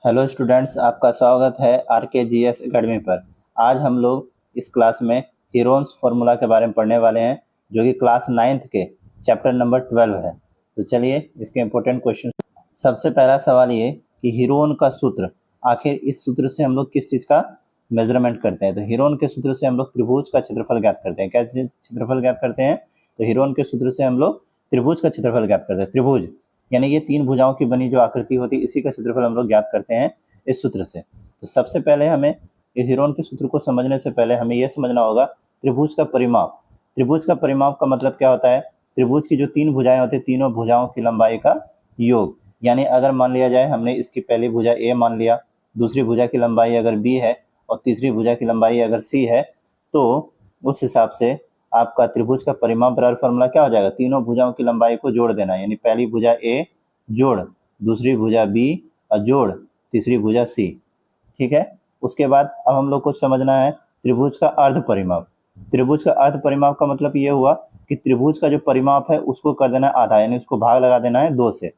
Hello students, आपका स्वागत है RKGS एकेडमी पर। आज हम लोग इस क्लास में हीरोन्स फार्मूला के बारे में पढ़ने वाले हैं, जो कि क्लास 9th के चैप्टर नंबर 12 है। तो चलिए इसके इम्पोर्टेंट क्वेश्चन। सबसे पहला सवाल ये कि हीरोन का सूत्र, आखिर इस सूत्र से हम लोग किस चीज़ का मेजरमेंट करते हैं। तो हीरोन के सूत्र से हम लोग त्रिभुज का क्षेत्रफल ज्ञात करते हैं। क्या क्षेत्रफल ज्ञात करते हैं? तो हीरोन के सूत्र से हम लोग त्रिभुज का क्षेत्रफल ज्ञात करते हैं। त्रिभुज यानी ये तीन भुजाओं की बनी जो आकृति होती है, इसी का क्षेत्रफल हम लोग ज्ञात करते हैं इस सूत्र से। तो सबसे पहले हमें इस हीरोन के सूत्र को समझने से पहले हमें यह समझना होगा त्रिभुज का परिमाप। त्रिभुज का परिमाप का मतलब क्या होता है? त्रिभुज की जो तीन भुजाएं होती है, तीनों भुजाओं की लंबाई का योग। यानी अगर मान लिया जाए हमने इसकी पहली भुजा ए मान लिया, दूसरी भुजा की लंबाई अगर बी है और तीसरी भुजा की लंबाई अगर सी है, तो उस हिसाब से आपका त्रिभुज का परिमाप बराबर फॉर्मूला क्या हो जाएगा? तीनों भुजाओं की लंबाई को जोड़ देना, यानी पहली भुजा ए जोड़ दूसरी भुजा बी और जोड़ तीसरी भुजा सी। ठीक है। उसके बाद अब हम लोग को समझना है त्रिभुज का अर्ध परिमाप। त्रिभुज का अर्ध परिमाप का मतलब ये हुआ कि त्रिभुज का जो परिमाप है उसको कर देना है आधा, यानी उसको भाग लगा देना है 2 से।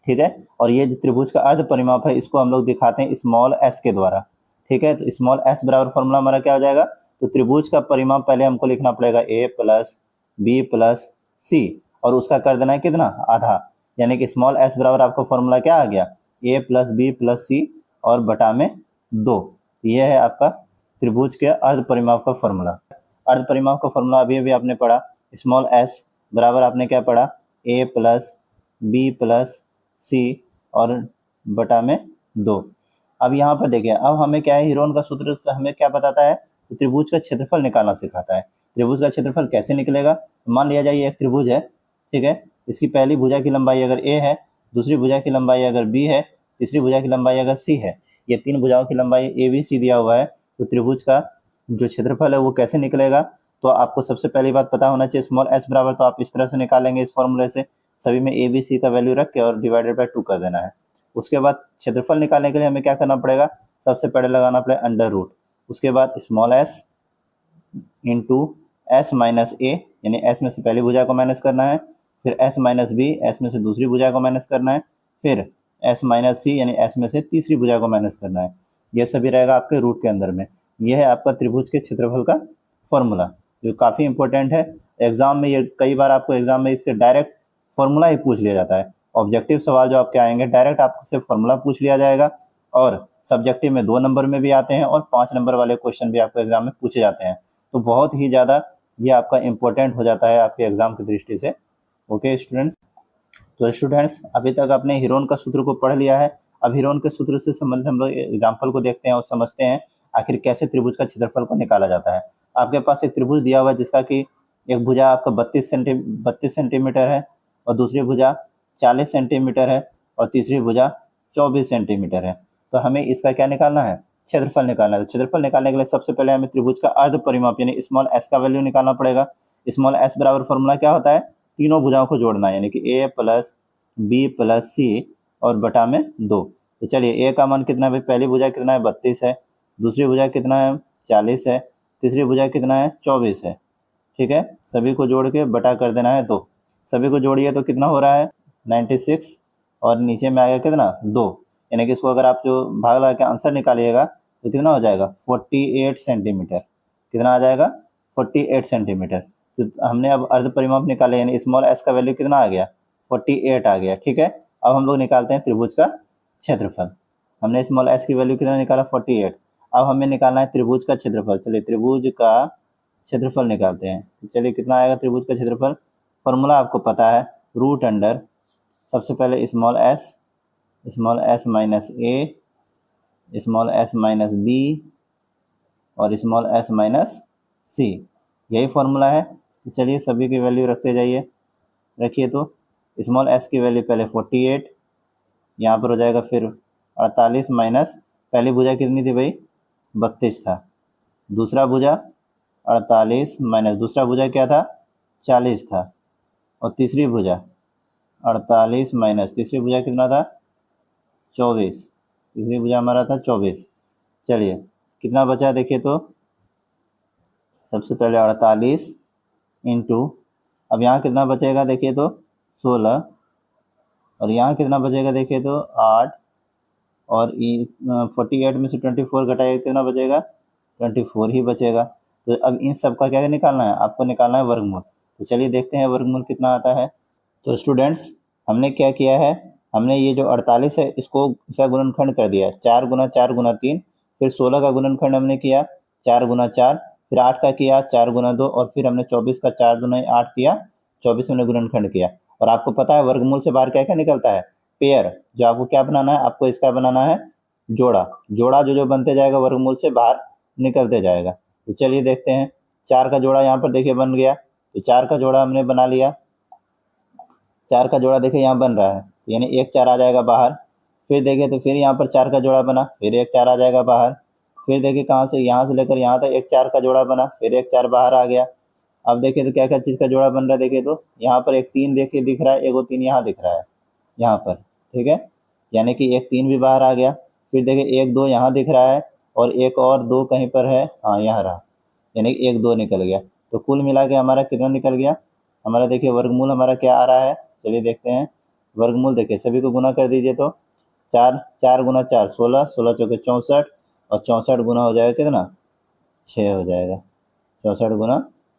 ठीक है। और ये जो त्रिभुज का अर्ध परिमाप है इसको हम लोग दिखाते हैं स्मॉल एस के द्वारा। ठीक है। तो स्मॉल एस बराबर फॉर्मूला हमारा क्या हो जाएगा? तो त्रिभुज का परिमाप पहले हमको लिखना पड़ेगा ए प्लस बी प्लस सी, और उसका कर देना है कितना? आधा। यानी कि स्मॉल एस बराबर आपका फॉर्मूला क्या आ गया? ए प्लस बी प्लस सी और बटा में 2। यह है आपका त्रिभुज के अर्ध परिमाप का फॉर्मूला। अर्ध परिमाप का फॉर्मूला अभी अभी आपने पढ़ा। स्मॉल एस बराबर आपने क्या पढ़ा? ए प्लस बी प्लस सी और बटा में 2। अब यहाँ पर देखिए, अब हमें क्या है, हीरोन का सूत्र से हमें क्या बताता है? तो त्रिभुज का क्षेत्रफल निकालना सिखाता है। त्रिभुज का क्षेत्रफल कैसे निकलेगा? मान लिया जाए एक त्रिभुज है, ठीक है। इसकी पहली भुजा की लंबाई अगर ए है, दूसरी भुजा की लंबाई अगर बी है, तीसरी भुजा की लंबाई अगर सी है, ये तीन भुजाओं की लंबाई ए बी सी दिया हुआ है। तो त्रिभुज का जो क्षेत्रफल है वो कैसे निकलेगा? तो आपको सबसे पहली बात पता होना चाहिए, स्मॉल एस बराबर तो आप इस तरह से निकालेंगे इस फॉर्मूले से, सभी में ए बी सी का वैल्यू रख के और डिवाइडेड बाय 2 कर देना है। उसके बाद क्षेत्रफल निकालने के लिए हमें क्या करना पड़ेगा? सबसे पहले लगाना पड़ेगा अंडर रूट, उसके बाद small S into S minus A, यानी एस में से पहली भुजा को माइनस करना है, फिर एस माइनस बी, एस में से दूसरी भुजा को माइनस करना है, फिर एस माइनस सी यानी एस में से तीसरी भुजा को माइनस करना है। यह सभी रहेगा आपके रूट के अंदर में। यह है आपका त्रिभुज के क्षेत्रफल का फॉर्मूला, जो काफ़ी इंपॉर्टेंट है एग्जाम में। ये कई बार आपको एग्जाम में इसके डायरेक्ट फॉर्मूला ही पूछ लिया जाता है। ऑब्जेक्टिव सवाल जो आपके आएंगे डायरेक्ट आपसे फॉर्मूला पूछ लिया जाएगा, और सब्जेक्टिव में 2 नंबर में भी आते हैं और 5 नंबर वाले क्वेश्चन भी आपके एग्जाम में पूछे जाते हैं। तो बहुत ही ज़्यादा ये आपका इम्पोर्टेंट हो जाता है आपके एग्जाम की दृष्टि से। ओके स्टूडेंट्स, तो स्टूडेंट्स अभी तक आपने हीरोन का सूत्र को पढ़ लिया है। अब हीरोन के सूत्र से संबंधित हम लोग एग्जाम्पल को देखते हैं और समझते हैं आखिर कैसे त्रिभुज का क्षेत्रफल को निकाला जाता है। आपके पास एक त्रिभुज दिया हुआ है जिसका कि एक भुजा आपका 32 सेंटीमीटर है, और दूसरी भुजा 40 सेंटीमीटर है, और तीसरी भुजा 24 सेंटीमीटर है। तो हमें इसका क्या निकालना है? क्षेत्रफल निकालना है। तो क्षेत्रफल निकालने के लिए सबसे पहले हमें त्रिभुज का अर्ध परिमाप यानी स्मॉल एस का वैल्यू निकालना पड़ेगा। स्मॉल एस बराबर फॉर्मूला क्या होता है? तीनों भुजाओं को जोड़ना है, यानी कि ए प्लस बी प्लस सी और बटा में 2। तो चलिए ए का मान कितना है? पहली भुजा कितना है? 32 है, दूसरी भुजा कितना है? 40 है, तीसरी भुजा कितना है? 24 है। ठीक है। सभी को जोड़ के बटा कर देना है 2। सभी को जोड़िए तो कितना हो रहा है? 96, और नीचे में आएगा कितना? 2। यानी कि इसको अगर आप जो भाग लगा के आंसर निकालिएगा तो कितना हो जाएगा? 48 सेंटीमीटर। कितना आ जाएगा? 48 सेंटीमीटर। तो हमने अब अर्ध परिमाप निकाले, यानी स्मॉल एस का वैल्यू कितना आ गया? 48 आ गया। ठीक है। अब हम लोग निकालते हैं त्रिभुज का क्षेत्रफल। हमने स्मॉल एस की वैल्यू कितना निकाला? 48। अब हमें निकालना है त्रिभुज का क्षेत्रफल। चलिए त्रिभुज का क्षेत्रफल निकालते हैं। तो चलिए कितना आएगा त्रिभुज का क्षेत्रफल? फॉर्मूला आपको पता है, रूट अंडर सबसे पहले स्मॉल एस माइनस ए, स्मॉल एस माइनस बी और स्मॉल एस माइनस सी। यही फॉर्मूला है। तो चलिए सभी की वैल्यू रखते जाइए। रखिए तो स्मॉल एस की वैल्यू पहले 48, यहाँ पर हो जाएगा फिर 48 माइनस पहली भुजा कितनी थी भाई? 32 था। दूसरा भुजा 48 माइनस दूसरा भुजा क्या था? 40 था। और तीसरी भुजा 48 माइनस तीसरी भुजा कितना था? 24। तीसरी भुजा हमारा था 24। चलिए कितना बचा देखिए तो, सबसे पहले 48 इंटू, अब यहाँ कितना बचेगा देखिए तो 16, और यहाँ कितना बचेगा देखिए तो 8, और 48 में से 24 घटाएगा कितना बचेगा, 24 ही बचेगा। तो अब इन सब का क्या निकालना है, आपको निकालना है वर्गमूल। तो चलिए देखते हैं वर्गमूल कितना आता है। तो स्टूडेंट्स हमने क्या किया है, हमने ये जो 48 है इसको इसका गुणनखंड कर दिया, 4 गुना 4 गुना 3, फिर 16 का गुणनखंड हमने किया 4 गुना 4, फिर 8 का किया 4 गुना 2, और फिर हमने 24 का 4 गुना 8 किया, 24 हमने गुणनखंड किया। और आपको पता है वर्गमूल से बाहर क्या क्या निकलता है, पेयर। जो आपको क्या बनाना है, आपको इसका बनाना है जोड़ा। जोड़ा जो जो बनते जाएगा वर्गमूल से बाहर निकलते जाएगा। तो चलिए देखते हैं, 4 का जोड़ा यहाँ पर देखिए बन गया। तो 4 का जोड़ा हमने बना लिया, 4 का जोड़ा देखिए यहाँ बन रहा है, यानी 1 4 आ जाएगा बाहर। फिर देखिए तो फिर यहाँ पर 4 का जोड़ा बना, फिर 1 4 आ जाएगा बाहर। फिर देखिए कहाँ से, यहाँ से लेकर यहाँ तक 1 4 का जोड़ा बना, फिर 1 4 बाहर आ गया। अब देखिए तो क्या क्या चीज़ का जोड़ा बन रहा है, देखिए तो यहाँ पर एक 3 देखिए दिख रहा है, एक 3 यहाँ दिख रहा है यहाँ पर, ठीक है, यानी कि एक 3 भी बाहर आ गया। फिर देखिए 1 2 यहाँ दिख रहा है, और एक और 2 कहीं पर है, हाँ यहाँ रहा, यानी कि 1 2 निकल गया। तो कुल मिला के हमारा कितना निकल गया, हमारा देखिए वर्गमूल हमारा क्या आ रहा है, चलिए देखते हैं। वर्गमूल देखिए सभी को गुना कर दीजिए, तो 4 4 गुना 4 16, 16 चौके 64, और 64 गुना हो जाएगा कितना, 6 हो जाएगा। 64 गुना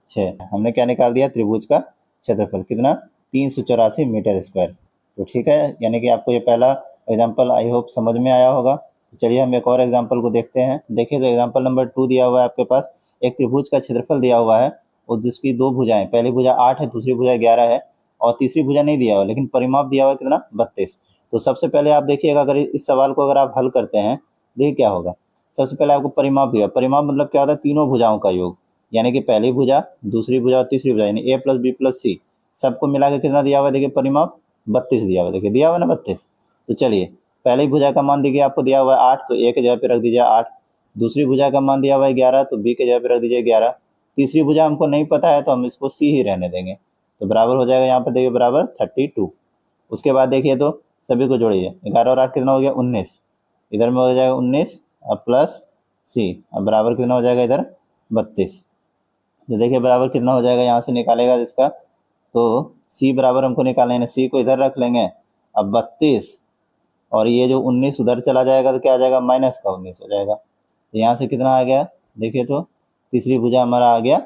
6, हमने क्या निकाल दिया, त्रिभुज का क्षेत्रफल कितना, 384 मीटर स्क्वायर। तो ठीक है, यानी कि आपको ये पहला एग्जाम्पल आई होप समझ में आया होगा। तो चलिए हम एक और एग्जाम्पल को देखते हैं। देखिए तो एग्जाम्पल नंबर 2 दिया हुआ है आपके पास, एक त्रिभुज का क्षेत्रफल दिया हुआ है, और जिसकी 2 भुजाएं, पहली भुजा 8 है, दूसरी भुजा 11 है, और तीसरी भुजा नहीं दिया हुआ, लेकिन परिमाप दिया हुआ है कितना, 32। तो सबसे पहले आप देखिएगा, अगर इस सवाल को अगर आप हल करते हैं, देखिए क्या होगा। सबसे पहले आपको परिमाप दिया, परिमाप मतलब क्या होता है, तीनों भुजाओं का योग, यानी कि पहली भुजा, दूसरी भुजा और तीसरी भुजा, यानी a प्लस बी प्लस सी, सबको मिला के कितना दिया हुआ है, देखिए परिमाप 32 दिया हुआ है, देखिए दिया हुआ है ना 32। तो चलिए पहली भुजा का मान देखिए आपको दिया हुआ है 8, तो a के जगह पे रख दीजिए 8। दूसरी भुजा का मान दिया हुआ है 11, तो b के जगह पे रख दीजिए 11। तीसरी भुजा हमको नहीं पता है, तो हम इसको c ही रहने देंगे। तो बराबर हो जाएगा यहाँ पर देखिए बराबर 32। उसके बाद देखिए तो सभी को जोड़िए, 11 और 8 कितना हो गया, 19। इधर में हो जाएगा 19 और प्लस सी, अब बराबर कितना हो जाएगा इधर, 32। तो देखिए बराबर कितना हो जाएगा, यहाँ से निकालेगा इसका, तो सी बराबर हमको निकालना है, सी को इधर रख लेंगे। अब 32 और ये जो 19 उधर चला जाएगा, तो क्या आ जाएगा, माइनस का 19 हो जाएगा। तो यहाँ से कितना आ गया, देखिए तो तीसरी भुजा हमारा आ गया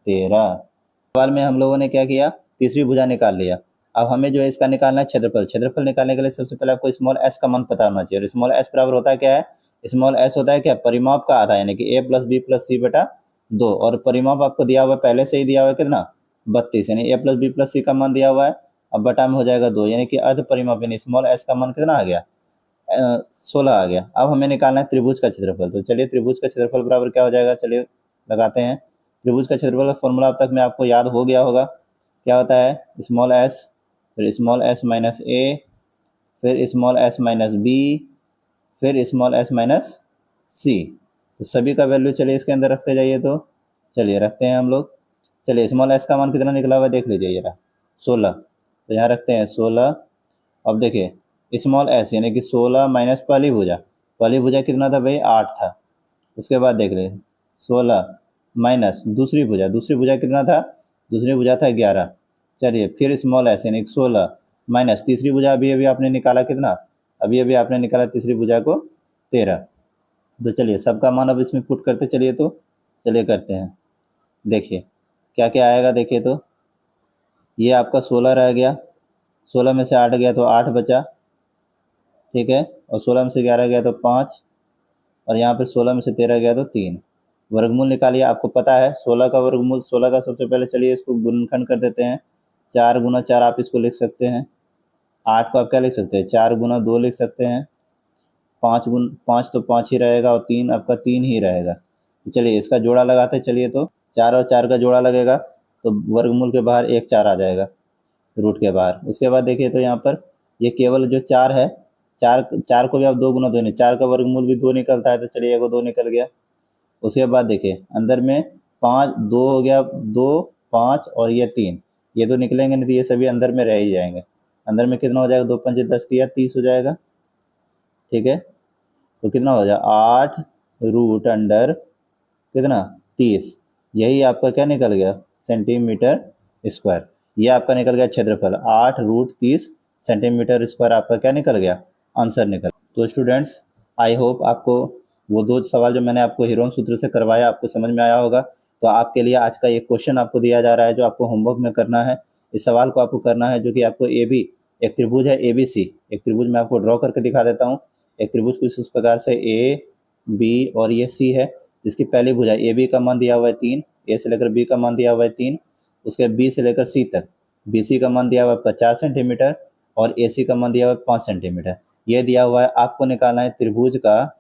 13। सवाल में हम लोगों ने क्या किया, तीसरी भुजा निकाल लिया। अब हमें जो है इसका निकालना है क्षेत्रफल। क्षेत्रफल निकालने के लिए सबसे पहले आपको स्मॉल एस का मान पता होना चाहिए। और स्मॉल एस बराबर होता है क्या है, स्मॉल एस होता है क्या, परिमाप का आधा, यानी कि a प्लस बी प्लस सी बटा 2। और परिमाप आपको दिया हुआ है, पहले से ही दिया हुआ है कितना, 32, यानी a प्लस बी प्लस सी का मान दिया हुआ है। अब बटा में हो जाएगा 2, यानी कि अर्ध परिमाप, यानी स्मॉल एस का मान कितना आ गया, 16 आ गया। अब हमें निकालना है त्रिभुज का क्षेत्रफल। तो चलिए त्रिभुज का क्षेत्रफल बराबर क्या हो जाएगा, चलिए लगाते हैं। त्रिभुज का क्षेत्रफल का फॉर्मूला अब तक में आपको याद हो गया होगा, क्या होता है, स्मॉल एस, फिर स्मॉल एस माइनस ए, फिर स्मॉल एस माइनस बी, फिर स्मॉल एस माइनस सी। तो सभी का वैल्यू चलिए इसके अंदर रखते जाइए, तो चलिए रखते हैं हम लोग। चलिए स्मॉल एस का मान कितना निकला हुआ है देख लीजिए जरा, 16। तो यहाँ रखते हैं 16। अब देखिए स्मॉल एस यानी कि 16 माइनस पहली भुजा, पहली भुजा कितना था भाई, 8 था। उसके बाद देख ले 16 माइनस दूसरी भुजा, दूसरी भुजा कितना था, दूसरी भुजा था 11। चलिए फिर स्मॉल एस यानी 16 माइनस तीसरी भुजा, अभी अभी आपने निकाला कितना, अभी अभी आपने निकाला तीसरी भुजा को 13। तो चलिए सबका मान अब इसमें पुट करते चलिए, तो चलिए करते हैं। देखिए क्या क्या आएगा, देखिए तो ये आपका 16 रह गया, 16 में से 8 गया तो 8 बचा, ठीक है, और 16 में से 11 गया तो 5, और यहाँ पे 16 में से 13 गया तो 3। वर्गमूल निकालिए, आपको पता है 16 का वर्गमूल, 16 का सबसे पहले चलिए इसको गुणनखंड कर देते हैं। 4 गुना 4 आप इसको लिख सकते हैं, 8 को आप क्या लिख सकते हैं, 4 गुना 2 लिख सकते हैं, 5 तो 5 ही रहेगा, और 3 आपका 3 ही रहेगा। तो चलिए इसका जोड़ा लगाते चलिए, तो 4 और 4 का जोड़ा लगेगा, तो वर्गमूल के बाहर 1 4 आ जाएगा, रूट के बाहर। उसके बाद देखिए तो यहाँ पर ये केवल जो 4 है, 4 4 को भी आप 2 गुना 2 नहीं, 4 का वर्गमूल भी 2 निकलता है, तो चलिए एगो 2 निकल गया। उसके बाद देखिए अंदर में 5 2 हो गया, 2 5 और ये 3, ये तो निकलेंगे नहीं, तो ये सभी अंदर में रह ही जाएंगे। अंदर में कितना हो जाएगा, 2 5 10 दिया 30 हो जाएगा, ठीक है। तो कितना हो जाएगा, 8 रूट अंडर कितना 30, यही आपका क्या निकल गया, सेंटीमीटर स्क्वायर। ये आपका निकल गया क्षेत्रफल, 8 रूट 30 सेंटीमीटर स्क्वायर आपका क्या निकल गया, आंसर निकल। तो स्टूडेंट्स, आई होप आपको वो 2 सवाल जो मैंने आपको हीरोन सूत्र से करवाया आपको समझ में आया होगा। तो आपके लिए आज का एक क्वेश्चन आपको दिया जा रहा है जो आपको होमवर्क में करना है। इस सवाल को आपको करना है जो कि आपको AB, एक त्रिभुज है ABC, एक त्रिभुज मैं आपको ड्रॉ करके दिखा देता हूँ। एक त्रिभुज कुछ इस प्रकार से AB और ये C है, जिसकी पहली भुजा AB का मान दिया हुआ है 3, A से लेकर B का मान दिया हुआ है 3, उसके B से लेकर C तक BC का मान दिया हुआ है 50 सेंटीमीटर और AC का मान दिया हुआ है 5 सेंटीमीटर। ये दिया हुआ है, आपको निकालना है त्रिभुज का,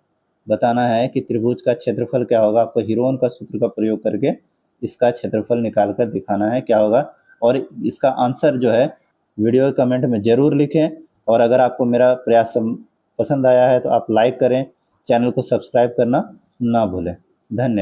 बताना है कि त्रिभुज का क्षेत्रफल क्या होगा। आपको हीरोन का सूत्र का प्रयोग करके इसका क्षेत्रफल निकाल कर दिखाना है क्या होगा, और इसका आंसर जो है वीडियो के कमेंट में ज़रूर लिखें। और अगर आपको मेरा प्रयास पसंद आया है तो आप लाइक करें, चैनल को सब्सक्राइब करना ना भूलें। धन्यवाद।